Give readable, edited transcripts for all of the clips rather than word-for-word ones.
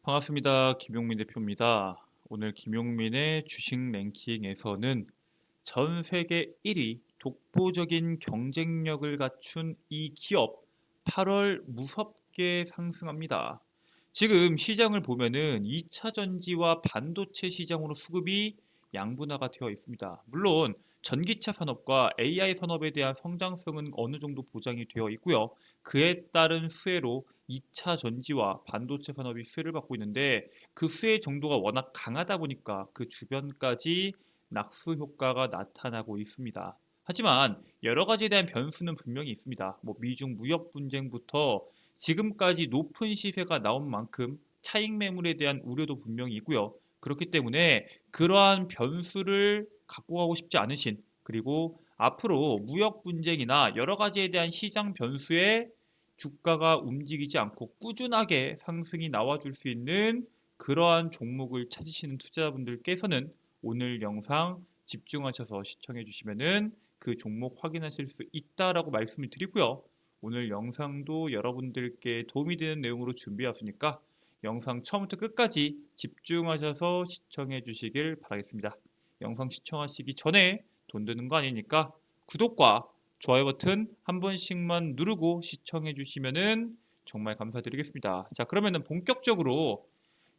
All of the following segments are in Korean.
반갑습니다. 김용민 대표입니다. 오늘 김용민의 주식 랭킹에서는 전 세계 1위 독보적인 경쟁력을 갖춘 이 기업 8월 무섭게 상승합니다. 지금 시장을 보면은 2차 전지와 반도체 시장으로 수급이 양분화가 되어 있습니다. 물론 전기차 산업과 AI 산업에 대한 성장성은 어느 정도 보장이 되어 있고요. 그에 따른 수혜로 2차 전지와 반도체 산업이 수혜를 받고 있는데 그 수혜 정도가 워낙 강하다 보니까 그 주변까지 낙수 효과가 나타나고 있습니다. 하지만 여러 가지에 대한 변수는 분명히 있습니다. 미중 무역 분쟁부터 지금까지 높은 시세가 나온 만큼 차익 매물에 대한 우려도 분명히 있고요. 그렇기 때문에 그러한 변수를 갖고 가고 싶지 않으신, 그리고 앞으로 무역 분쟁이나 여러 가지에 대한 시장 변수에 주가가 움직이지 않고 꾸준하게 상승이 나와줄 수 있는 그러한 종목을 찾으시는 투자자분들께서는 오늘 영상 집중하셔서 시청해 주시면은 그 종목 확인하실 수 있다라고 말씀을 드리고요. 오늘 영상도 여러분들께 도움이 되는 내용으로 준비했으니까 영상 처음부터 끝까지 집중하셔서 시청해 주시길 바라겠습니다. 영상 시청하시기 전에 돈 드는 거 아니니까 구독과 좋아요 버튼 한 번씩만 누르고 시청해 주시면은 정말 감사드리겠습니다. 자, 그러면은 본격적으로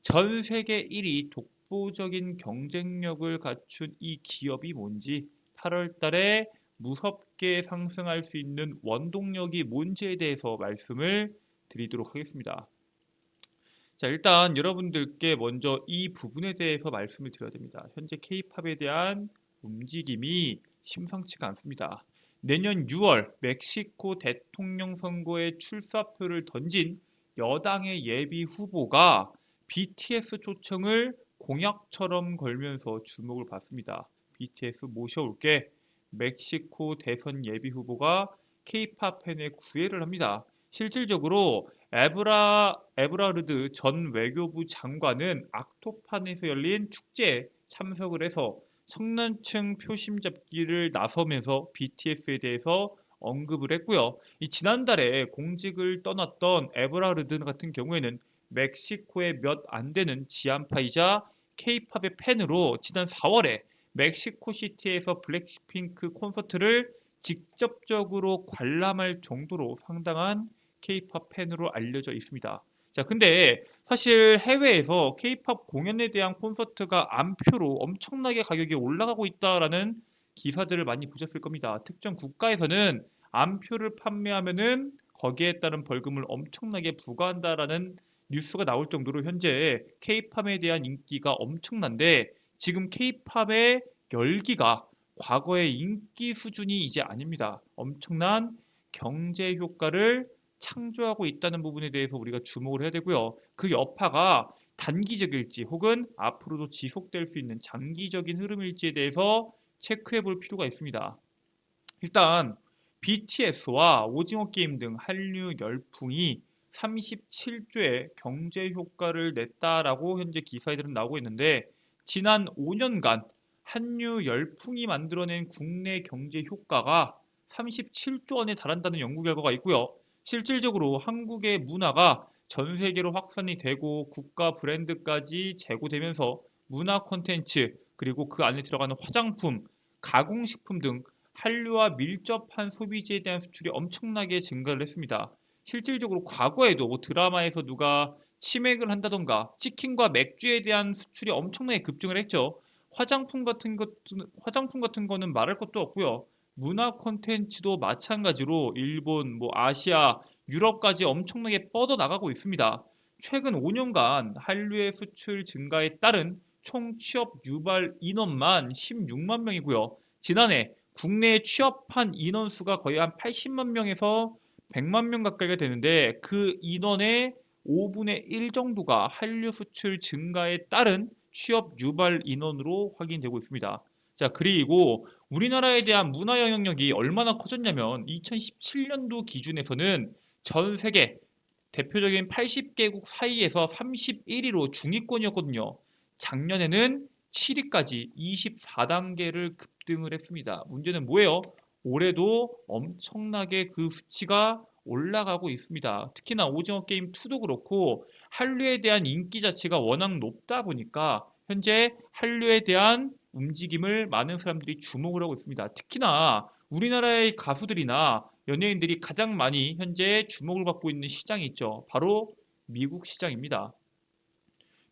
전 세계 1위 독보적인 경쟁력을 갖춘 이 기업이 뭔지, 8월 달에 무섭게 상승할 수 있는 원동력이 뭔지에 대해서 말씀을 드리도록 하겠습니다. 자, 일단 여러분들께 먼저 이 부분에 대해서 말씀을 드려야 됩니다. 현재 K-팝에 대한 움직임이 심상치가 않습니다. 내년 6월 멕시코 대통령 선거에 출사표를 던진 여당의 예비 후보가 BTS 초청을 공약처럼 걸면서 주목을 받습니다. BTS 모셔올게. 멕시코 대선 예비 후보가 K-팝 팬의 구애를 합니다. 실질적으로 에브라르드 전 외교부 장관은 악토판에서 열린 축제에 참석을 해서 성난층 표심 잡기를 나서면서 BTS에 대해서 언급을 했고요. 이 지난달에 공직을 떠났던 에브라르드 같은 경우에는 멕시코의 몇 안 되는 지한파이자 K-팝의 팬으로 지난 4월에 멕시코 시티에서 블랙핑크 콘서트를 직접적으로 관람할 정도로 상당한 K-팝 팬으로 알려져 있습니다. 자, 근데 사실 해외에서 K-팝 공연에 대한 콘서트가 암표로 엄청나게 가격이 올라가고 있다라는 기사들을 많이 보셨을 겁니다. 특정 국가에서는 암표를 판매하면은 거기에 따른 벌금을 엄청나게 부과한다라는 뉴스가 나올 정도로 현재 K-팝에 대한 인기가 엄청난데, 지금 K-팝의 열기가 과거의 인기 수준이 이제 아닙니다. 엄청난 경제 효과를 창조하고 있다는 부분에 대해서 우리가 주목을 해야 되고요. 그 여파가 단기적일지 혹은 앞으로도 지속될 수 있는 장기적인 흐름일지에 대해서 체크해 볼 필요가 있습니다. 일단 BTS와 오징어 게임 등 한류 열풍이 37조의 경제 효과를 냈다라고 현재 기사들은 나오고 있는데, 지난 5년간 한류 열풍이 만들어낸 국내 경제 효과가 37조 원에 달한다는 연구 결과가 있고요. 실질적으로 한국의 문화가 전 세계로 확산이 되고 국가 브랜드까지 제고되면서 문화 콘텐츠, 그리고 그 안에 들어가는 화장품, 가공식품 등 한류와 밀접한 소비지에 대한 수출이 엄청나게 증가를 했습니다. 실질적으로 과거에도 드라마에서 누가 치맥을 한다던가 치킨과 맥주에 대한 수출이 엄청나게 급증을 했죠. 화장품 같은 거는 말할 것도 없고요. 문화 콘텐츠도 마찬가지로 일본, 아시아, 유럽까지 엄청나게 뻗어나가고 있습니다. 최근 5년간 한류의 수출 증가에 따른 총 취업 유발 인원만 16만 명이고요. 지난해 국내에 취업한 인원 수가 거의 한 80만 명에서 100만 명 가까이가 되는데, 그 인원의 5분의 1 정도가 한류 수출 증가에 따른 취업 유발 인원으로 확인되고 있습니다. 자, 그리고 우리나라에 대한 문화 영향력이 얼마나 커졌냐면 2017년도 기준에서는 전 세계 대표적인 80개국 사이에서 31위로 중위권이었거든요. 작년에는 7위까지 24단계를 급등을 했습니다. 문제는 뭐예요? 올해도 엄청나게 그 수치가 올라가고 있습니다. 특히나 오징어 게임 2도 그렇고 한류에 대한 인기 자체가 워낙 높다 보니까 현재 한류에 대한 움직임을 많은 사람들이 주목을 하고 있습니다. 특히나 우리나라의 가수들이나 연예인들이 가장 많이 현재 주목을 받고 있는 시장이 있죠. 바로 미국 시장입니다.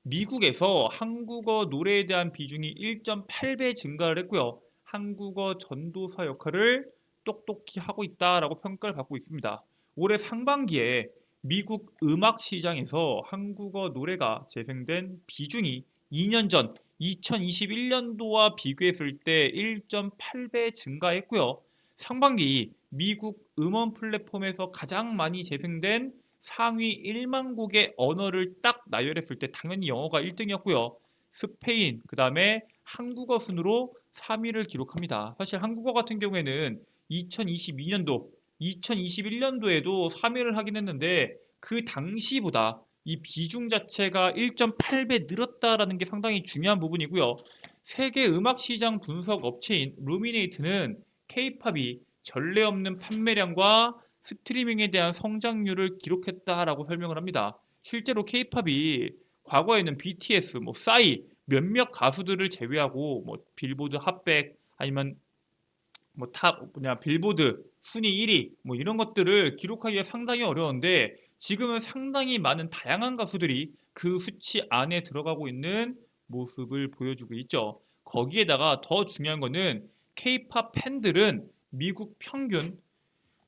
미국에서 한국어 노래에 대한 비중이 1.8배 증가를 했고요. 한국어 전도사 역할을 똑똑히 하고 있다라고 평가를 받고 있습니다. 올해 상반기에 미국 음악 시장에서 한국어 노래가 재생된 비중이 2년 전 2021년도와 비교했을 때 1.8배 증가했고요. 상반기 미국 음원 플랫폼에서 가장 많이 재생된 상위 1만 곡의 언어를 딱 나열했을 때 당연히 영어가 1등이었고요. 스페인, 그 다음에 한국어 순으로 3위를 기록합니다. 사실 한국어 같은 경우에는 2022년도, 2021년도에도 3위를 하긴 했는데 그 당시보다 이 비중 자체가 1.8배 늘었다라는 게 상당히 중요한 부분이고요. 세계 음악 시장 분석 업체인 루미네이트는 K-팝이 전례 없는 판매량과 스트리밍에 대한 성장률을 기록했다라고 설명을 합니다. 실제로 K-팝이 과거에는 BTS, 싸이 몇몇 가수들을 제외하고 빌보드 핫백 아니면 빌보드 순위 1위 이런 것들을 기록하기가 상당히 어려운데 지금은 상당히 많은 다양한 가수들이 그 수치 안에 들어가고 있는 모습을 보여주고 있죠. 거기에다가 더 중요한 거는 K-팝 팬들은 미국 평균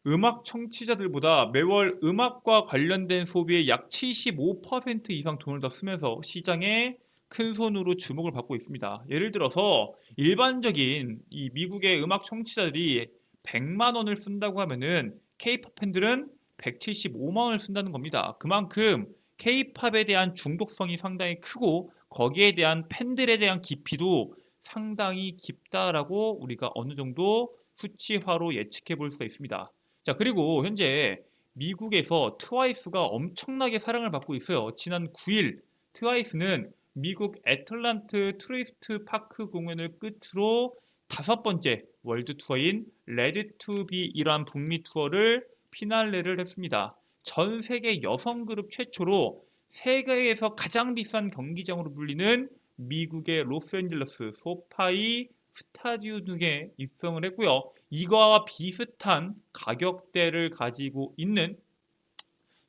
음악 청취자들보다 매월 음악과 관련된 소비에 약 75% 이상 돈을 더 쓰면서 시장에 큰 손으로 주목을 받고 있습니다. 예를 들어서 일반적인 이 미국의 음악 청취자들이 100만 원을 쓴다고 하면은 K-팝 팬들은 175만 원을 쓴다는 겁니다. 그만큼 K-팝에 대한 중독성이 상당히 크고 거기에 대한 팬들에 대한 깊이도 상당히 깊다라고 우리가 어느 정도 수치화로 예측해 볼 수가 있습니다. 자, 그리고 현재 미국에서 트와이스가 엄청나게 사랑을 받고 있어요. 지난 9일 트와이스는 미국 애틀란트 트위스트 파크 공연을 끝으로 5번째 월드 투어인 레드 투 비 이란 북미 투어를 피날레를 했습니다. 전 세계 여성 그룹 최초로 세계에서 가장 비싼 경기장으로 불리는 미국의 로스앤젤레스 소파이 스타디움에 입성을 했고요. 이거와 비슷한 가격대를 가지고 있는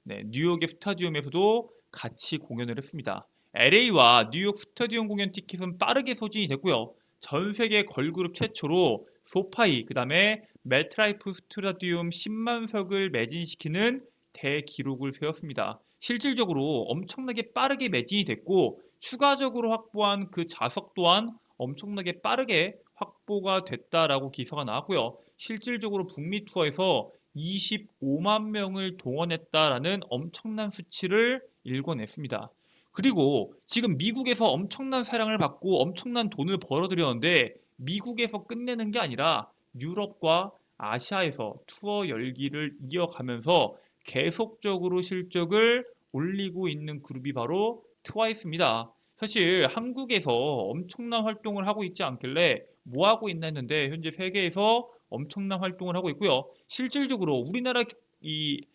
뉴욕의 스타디움에서도 같이 공연을 했습니다. LA와 뉴욕 스타디움 공연 티켓은 빠르게 소진이 됐고요. 전 세계 걸그룹 최초로 소파이, 그 다음에 매트라이프 스타디움 10만석을 매진시키는 대기록을 세웠습니다. 실질적으로 엄청나게 빠르게 매진이 됐고 추가적으로 확보한 그 좌석 또한 엄청나게 빠르게 확보가 됐다라고 기사가 나왔고요. 실질적으로 북미 투어에서 25만 명을 동원했다라는 엄청난 수치를 일궈냈습니다. 그리고 지금 미국에서 엄청난 사랑을 받고 엄청난 돈을 벌어들였는데 미국에서 끝내는 게 아니라 유럽과 아시아에서 투어 열기를 이어가면서 계속적으로 실적을 올리고 있는 그룹이 바로 트와이스입니다. 사실 한국에서 엄청난 활동을 하고 있지 않길래 뭐 하고 있나 했는데 현재 세계에서 엄청난 활동을 하고 있고요. 실질적으로 우리나라 이,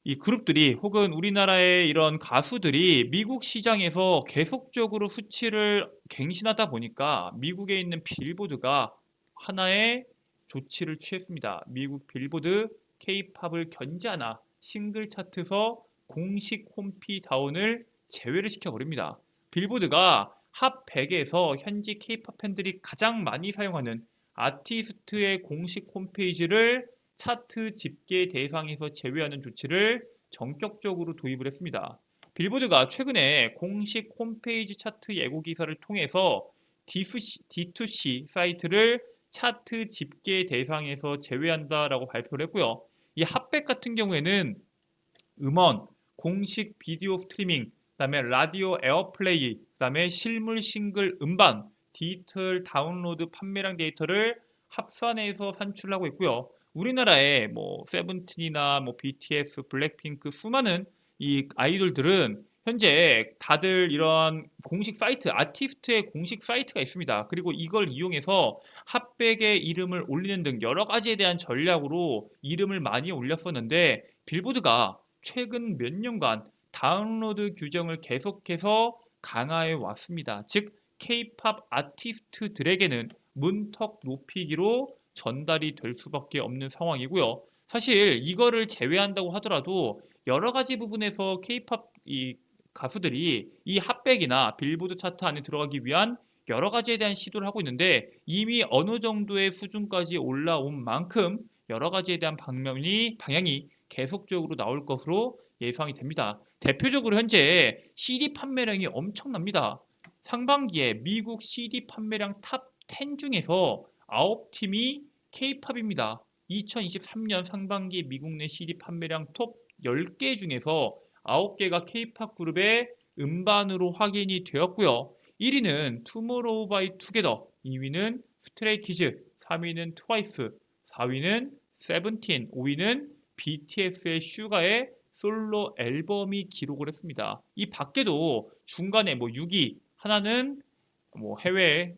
이 그룹들이 혹은 우리나라의 이런 가수들이 미국 시장에서 계속적으로 수치를 갱신하다 보니까 미국에 있는 빌보드가 하나의 조치를 취했습니다. 미국 빌보드 K-팝을 견제하나 싱글 차트에서 공식 홈피 다운을 제외를 시켜버립니다. 빌보드가 핫 100에서 현지 K-팝 팬들이 가장 많이 사용하는 아티스트의 공식 홈페이지를 차트 집계 대상에서 제외하는 조치를 전격적으로 도입을 했습니다. 빌보드가 최근에 공식 홈페이지 차트 예고 기사를 통해서 D2C 사이트를 차트 집계 대상에서 제외한다라고 발표를 했고요. 이 핫백 같은 경우에는 음원, 공식 비디오 스트리밍, 그다음에 라디오 에어플레이, 그다음에 실물 싱글 음반, 디지털 다운로드 판매량 데이터를 합산해서 산출하고 있고요. 우리나라의 세븐틴이나 BTS, 블랙핑크 수많은 이 아이돌들은 현재 다들 이런 공식 사이트, 아티스트의 공식 사이트가 있습니다. 그리고 이걸 이용해서 핫백의 이름을 올리는 등 여러 가지에 대한 전략으로 이름을 많이 올렸었는데 빌보드가 최근 몇 년간 다운로드 규정을 계속해서 강화해 왔습니다. 즉 K-팝 아티스트들에게는 문턱 높이기로 전달이 될 수밖에 없는 상황이고요. 사실 이거를 제외한다고 하더라도 여러 가지 부분에서 K-팝 이 가수들이 이 핫백이나 빌보드 차트 안에 들어가기 위한 여러 가지에 대한 시도를 하고 있는데 이미 어느 정도의 수준까지 올라온 만큼 여러 가지에 대한 방향이 계속적으로 나올 것으로 예상이 됩니다. 대표적으로 현재 CD 판매량이 엄청납니다. 상반기에 미국 CD 판매량 탑 10 중에서 9팀이 K-팝입니다. 2023년 상반기 미국 내 CD 판매량 톱 10개 중에서 9개가 K-팝 그룹의 음반으로 확인이 되었고요. 1위는 투모로우 바이 투게더, 2위는 스트레이키즈, 3위는 트와이스, 4위는 세븐틴, 5위는 BTS의 슈가의 솔로 앨범이 기록을 했습니다. 이 밖에도 중간에 6위 하나는 해외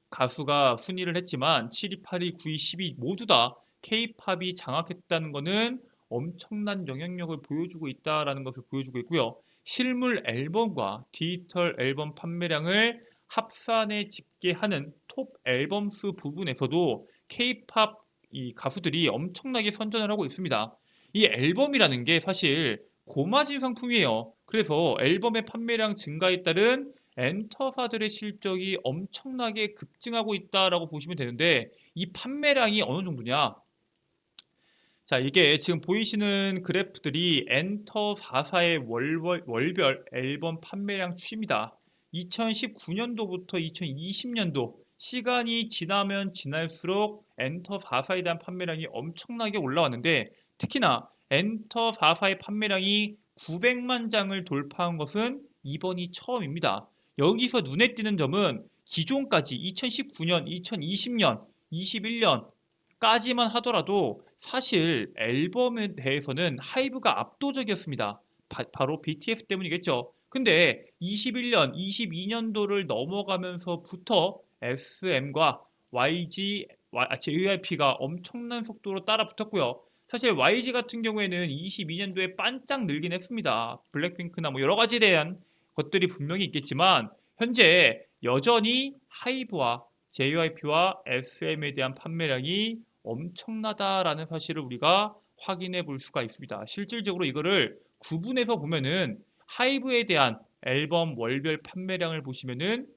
가수가 순위를 했지만 7위, 8위, 9위, 10위 모두 다 K-팝이 장악했다는 것은 엄청난 영향력을 보여주고 있다는 것을 보여주고 있고요. 실물 앨범과 디지털 앨범 판매량을 합산해 집계하는 톱 앨범 수 부분에서도 K-팝 이 가수들이 엄청나게 선전을 하고 있습니다. 이 앨범이라는 게 사실 고마진 상품이에요. 그래서 앨범의 판매량 증가에 따른 엔터사들의 실적이 엄청나게 급증하고 있다라고 보시면 되는데 이 판매량이 어느 정도냐? 자, 이게 지금 보이시는 그래프들이 엔터 4사의 월별 앨범 판매량 추입니다. 2019년도부터 2020년도 시간이 지나면 지날수록 엔터 4사에 대한 판매량이 엄청나게 올라왔는데 특히나 엔터 4사의 판매량이 900만 장을 돌파한 것은 이번이 처음입니다. 여기서 눈에 띄는 점은 기존까지 2019년, 2020년, 21년 까지만 하더라도 사실 앨범에 대해서는 하이브가 압도적이었습니다. 바로 BTS 때문이겠죠. 근데 21년, 22년도를 넘어가면서부터 SM과 YG, JYP가 엄청난 속도로 따라 붙었고요. 사실 YG 같은 경우에는 22년도에 반짝 늘긴 했습니다. 블랙핑크나 여러 가지에 대한 것들이 분명히 있겠지만 현재 여전히 하이브와 JYP와 SM에 대한 판매량이 엄청나다라는 사실을 우리가 확인해 볼 수가 있습니다. 실질적으로 이거를 구분해서 보면은 하이브에 대한 앨범 월별 판매량을 보시면은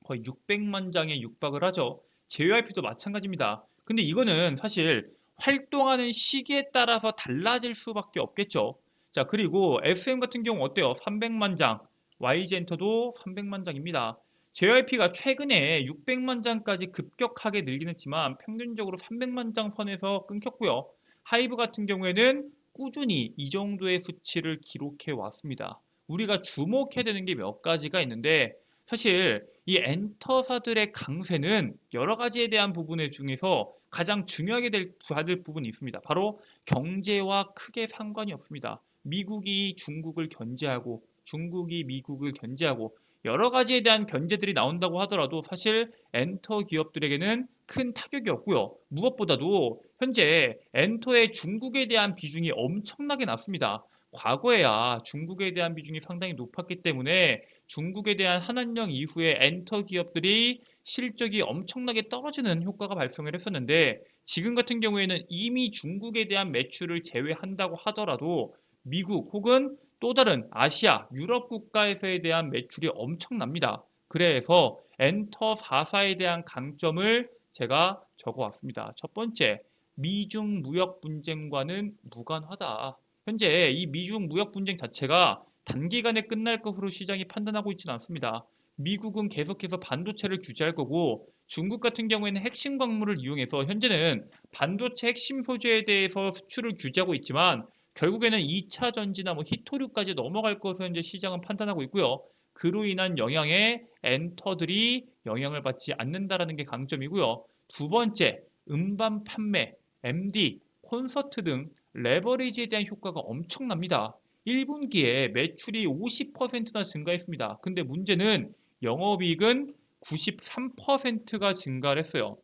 거의 600만 장에 육박을 하죠. JYP도 마찬가지입니다. 근데 이거는 사실 활동하는 시기에 따라서 달라질 수밖에 없겠죠. 자, 그리고 SM 같은 경우 어때요? 300만 장, YG엔터도 300만 장입니다. JYP가 최근에 600만 장까지 급격하게 늘긴 했지만 평균적으로 300만 장 선에서 끊겼고요. 하이브 같은 경우에는 꾸준히 이 정도의 수치를 기록해 왔습니다. 우리가 주목해야 되는 게 몇 가지가 있는데 사실 이 엔터사들의 강세는 여러 가지에 대한 부분 중에서 가장 중요하게 받을 부분이 있습니다. 바로 경제와 크게 상관이 없습니다. 미국이 중국을 견제하고 중국이 미국을 견제하고 여러 가지에 대한 견제들이 나온다고 하더라도 사실 엔터 기업들에게는 큰 타격이 없고요. 무엇보다도 현재 엔터의 중국에 대한 비중이 엄청나게 낮습니다. 과거에야 중국에 대한 비중이 상당히 높았기 때문에 중국에 대한 한한령 이후에 엔터 기업들이 실적이 엄청나게 떨어지는 효과가 발생을 했었는데 지금 같은 경우에는 이미 중국에 대한 매출을 제외한다고 하더라도 미국 혹은 또 다른 아시아, 유럽 국가에서에 대한 매출이 엄청납니다. 그래서 엔터 4사에 대한 강점을 제가 적어왔습니다. 첫 번째, 미중 무역 분쟁과는 무관하다. 현재 이 미중 무역 분쟁 자체가 단기간에 끝날 것으로 시장이 판단하고 있지는 않습니다. 미국은 계속해서 반도체를 규제할 거고 중국 같은 경우에는 핵심 광물을 이용해서 현재는 반도체 핵심 소재에 대해서 수출을 규제하고 있지만 결국에는 2차 전지나 히토류까지 넘어갈 것으로 현재 시장은 판단하고 있고요. 그로 인한 영향에 엔터들이 영향을 받지 않는다라는 게 강점이고요. 두 번째, 음반 판매, MD, 콘서트 등 레버리지에 대한 효과가 엄청납니다. 1분기에 매출이 50%나 증가했습니다. 근데 문제는 영업이익은 93%가 증가를 했어요.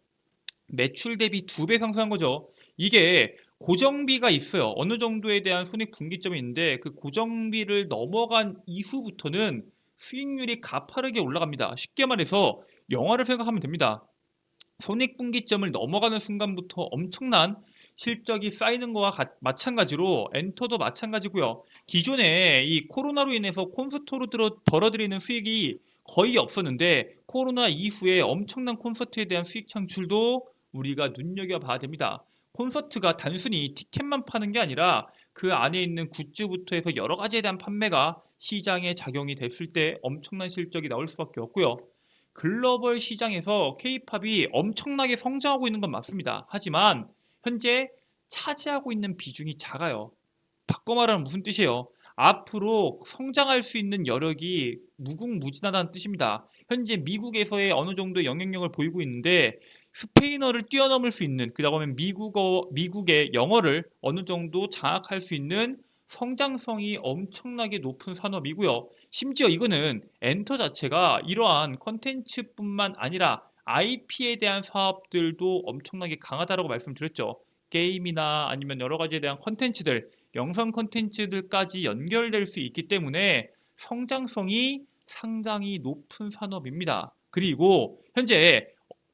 매출 대비 2배 상승한 거죠. 이게 고정비가 있어요. 어느 정도에 대한 손익 분기점이 있는데 그 고정비를 넘어간 이후부터는 수익률이 가파르게 올라갑니다. 쉽게 말해서 영화를 생각하면 됩니다. 손익분기점을 넘어가는 순간부터 엄청난 실적이 쌓이는 거와 마찬가지로 엔터도 마찬가지고요. 기존에 이 코로나로 인해서 콘서트로 벌어들이는 수익이 거의 없었는데 코로나 이후에 엄청난 콘서트에 대한 수익 창출도 우리가 눈여겨봐야 됩니다. 콘서트가 단순히 티켓만 파는 게 아니라 그 안에 있는 굿즈부터 해서 여러 가지에 대한 판매가 시장에 작용이 됐을 때 엄청난 실적이 나올 수밖에 없고요. 글로벌 시장에서 K-팝이 엄청나게 성장하고 있는 건 맞습니다. 하지만 현재 차지하고 있는 비중이 작아요. 바꿔 말하면 무슨 뜻이에요? 앞으로 성장할 수 있는 여력이 무궁무진하다는 뜻입니다. 현재 미국에서의 어느 정도 영향력을 보이고 있는데 스페인어를 뛰어넘을 수 있는, 그다음에 미국의 영어를 어느 정도 장악할 수 있는 성장성이 엄청나게 높은 산업이고요. 심지어 이거는 엔터 자체가 이러한 컨텐츠뿐만 아니라 IP에 대한 사업들도 엄청나게 강하다라고 말씀드렸죠. 게임이나 아니면 여러 가지에 대한 컨텐츠들, 영상 컨텐츠들까지 연결될 수 있기 때문에 성장성이 상당히 높은 산업입니다. 그리고 현재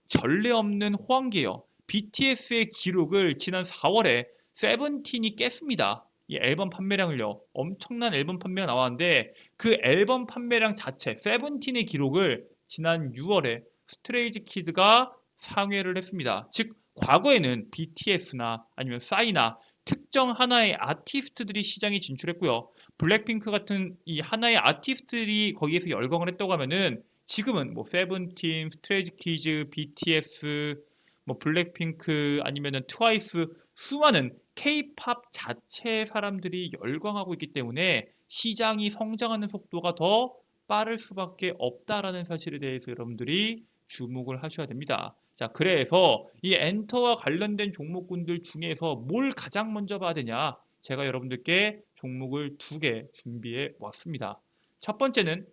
전례 없는 호황기예요. BTS의 기록을 지난 4월에 세븐틴이 깼습니다. 이 앨범 판매량을요. 엄청난 앨범 판매가 나왔는데 그 앨범 판매량 자체, 세븐틴의 기록을 지난 6월에 스트레이지 키드가 상회를 했습니다. 즉 과거에는 BTS나 아니면 싸이나 특정 하나의 아티스트들이 시장에 진출했고요. 블랙핑크 같은 이 하나의 아티스트들이 거기에서 열광을 했다고 하면은 지금은 뭐 세븐틴, 스트레이지 키즈, BTS, 뭐 블랙핑크 아니면은 트와이스 수많은 K-팝 자체 사람들이 열광하고 있기 때문에 시장이 성장하는 속도가 더 빠를 수밖에 없다라는 사실에 대해서 여러분들이 주목을 하셔야 됩니다. 자, 그래서 이 엔터와 관련된 종목군들 중에서 뭘 가장 먼저 봐야 되냐? 제가 여러분들께 종목을 2개 준비해 왔습니다. 첫 번째는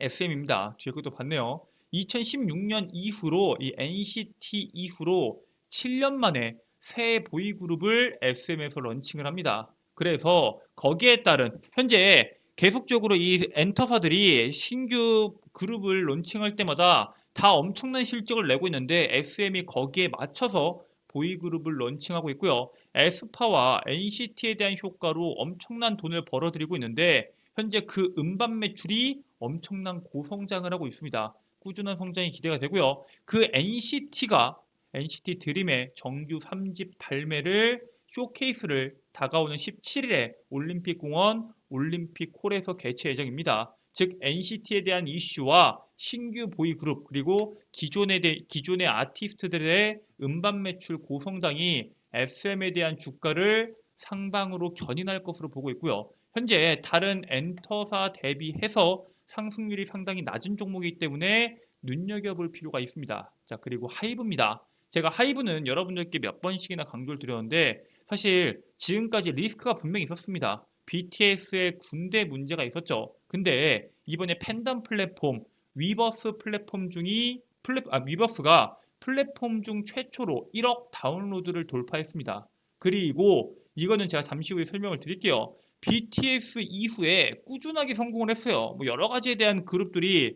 SM입니다. 뒤에 것도 봤네요. 2016년 이후로 이 NCT 이후로 7년 만에 새 보이그룹을 SM에서 런칭을 합니다. 그래서 거기에 따른 현재 계속적으로 이 엔터사들이 신규 그룹을 론칭할 때마다 다 엄청난 실적을 내고 있는데 SM이 거기에 맞춰서 보이그룹을 런칭하고 있고요. 에스파와 NCT에 대한 효과로 엄청난 돈을 벌어들이고 있는데 현재 그 음반 매출이 엄청난 고성장을 하고 있습니다. 꾸준한 성장이 기대가 되고요. 그 NCT 드림의 정규 3집 발매를 쇼케이스를 다가오는 17일에 올림픽공원 올림픽홀에서 개최 예정입니다. 즉 NCT에 대한 이슈와 신규 보이그룹 그리고 기존의 아티스트들의 음반 매출 고성장이 SM에 대한 주가를 상방으로 견인할 것으로 보고 있고요. 현재 다른 엔터사 대비해서 상승률이 상당히 낮은 종목이기 때문에 눈여겨볼 필요가 있습니다. 자, 그리고 하이브입니다. 제가 하이브는 여러분들께 몇 번씩이나 강조를 드렸는데 사실 지금까지 리스크가 분명히 있었습니다. BTS의 군대 문제가 있었죠. 근데 이번에 팬덤 플랫폼 위버스 플랫폼 중이 위버스가 플랫폼 중 최초로 1억 다운로드를 돌파했습니다. 그리고 이거는 제가 잠시 후에 설명을 드릴게요. BTS 이후에 꾸준하게 성공을 했어요. 뭐 여러 가지에 대한 그룹들이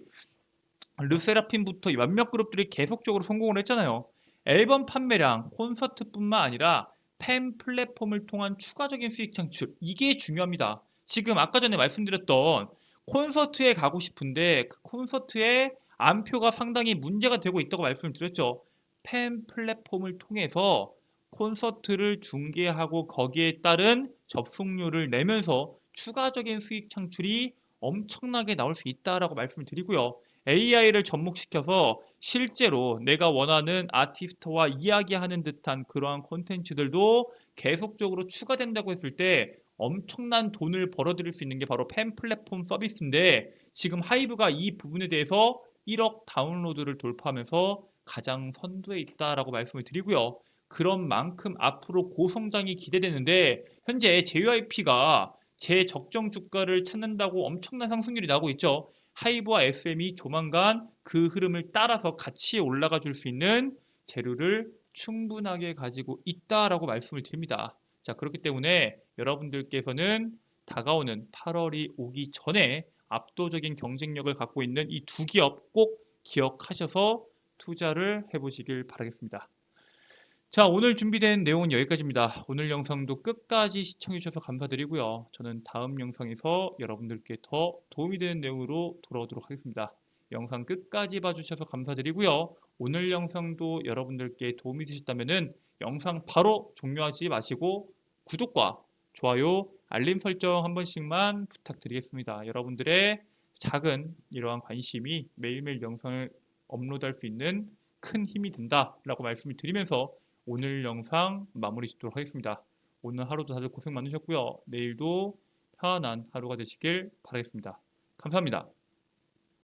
르세라핌부터 몇몇 그룹들이 계속적으로 성공을 했잖아요. 앨범 판매량, 콘서트뿐만 아니라 팬 플랫폼을 통한 추가적인 수익 창출 이게 중요합니다. 지금 아까 전에 말씀드렸던 콘서트에 가고 싶은데 그 콘서트의 안표가 상당히 문제가 되고 있다고 말씀을 드렸죠. 팬 플랫폼을 통해서 콘서트를 중계하고 거기에 따른 접속료를 내면서 추가적인 수익 창출이 엄청나게 나올 수 있다라고 말씀을 드리고요. AI를 접목시켜서 실제로 내가 원하는 아티스트와 이야기하는 듯한 그러한 콘텐츠들도 계속적으로 추가된다고 했을 때 엄청난 돈을 벌어들일 수 있는 게 바로 팬 플랫폼 서비스인데 지금 하이브가 이 부분에 대해서 1억 다운로드를 돌파하면서 가장 선두에 있다라고 말씀을 드리고요. 그런 만큼 앞으로 고성장이 기대되는데 현재 JYP가 제적정 주가를 찾는다고 엄청난 상승률이 나오고 있죠. 하이브와 SM이 조만간 그 흐름을 따라서 같이 올라가 줄 수 있는 재료를 충분하게 가지고 있다라고 말씀을 드립니다. 자, 그렇기 때문에 여러분들께서는 다가오는 8월이 오기 전에 압도적인 경쟁력을 갖고 있는 이 두 기업 꼭 기억하셔서 투자를 해보시길 바라겠습니다. 자, 오늘 준비된 내용은 여기까지입니다. 오늘 영상도 끝까지 시청해 주셔서 감사드리고요. 저는 다음 영상에서 여러분들께 더 도움이 되는 내용으로 돌아오도록 하겠습니다. 영상 끝까지 봐주셔서 감사드리고요. 오늘 영상도 여러분들께 도움이 되셨다면 영상 바로 종료하지 마시고 구독과 좋아요, 알림 설정 한 번씩만 부탁드리겠습니다. 여러분들의 작은 이러한 관심이 매일매일 영상을 업로드할 수 있는 큰 힘이 된다라고 말씀을 드리면서 오늘 영상 마무리 짓도록 하겠습니다. 오늘 하루도 다들 고생 많으셨고요. 내일도 편안한 하루가 되시길 바라겠습니다. 감사합니다.